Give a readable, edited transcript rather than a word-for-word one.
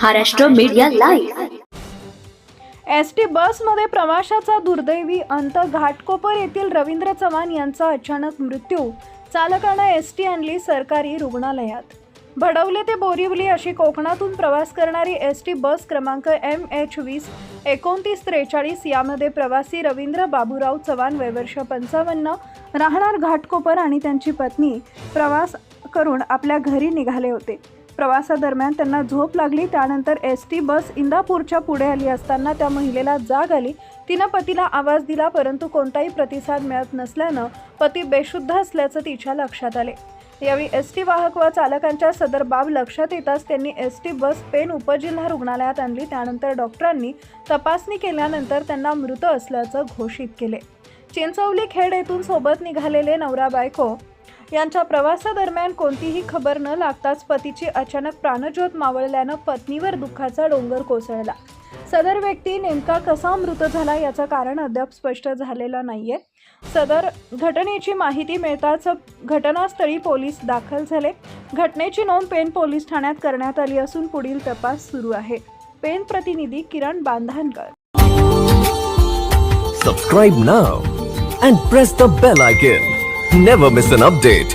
Maharashtra media live. ST बसमध्ये प्रवाशाचा दुर्दैवी अंत। घाटकोपर येथील रवींद्र चव्हाण यांचा अचानक मृत्यू। चालकानं एसटी आणली सरकारी रुग्णालयात। भडवले ते बोरिवली अशी कोकणातून प्रवास करणारी एसटी बस क्रमांक MH20-2943 यामध्ये प्रवासी रवींद्र बाबूराव चव्हाण वय वर्ष 55 राहणार घाटकोपर आणि त्यांची पत्नी प्रवास करून आपल्या घरी निघाले होते। प्रवासादरम्यान त्यांना झोप लागली। त्यानंतर एसटी बस इंदापूरच्या पुढे आली असताना त्या महिलेला जाग आली। तिनं पतीला आवाज दिला, परंतु कोणताही प्रतिसाद मिळत नसल्यानं पती बेशुद्ध असल्याचं तिच्या लक्षात आले। यावेळी एसटी वाहक व चालकांच्या सदर बाब लक्षात येताच त्यांनी एसटी बस पेण उपजिल्हा रुग्णालयात आणली। त्यानंतर डॉक्टरांनी तपासणी केल्यानंतर त्यांना मृत असल्याचं घोषित केले। चिंचवली खेड येथून सोबत निघालेले नवरा बायको यांच्या प्रवासादरम्यान कोणतीही खबर न लागताच पतीची अचानक प्राणज्योत मावळल्यानं पत्नीवर दुःखाचा डोंगर कोसळला। सदर व्यक्ती नेमका कसा मृत झाला याचं कारण अद्याप स्पष्ट झालेलं नाहीये। सदर घटनेची माहिती मिळताच घटनास्थळी पोलीस दाखल झाले। घटनेची नोंद पेण पोलीस ठाण्यात करण्यात आली असून पुढील तपास सुरू आहे। पेण प्रतिनिधी किरण बांधानकर। Subscribe now and press the bell icon. Never miss an update.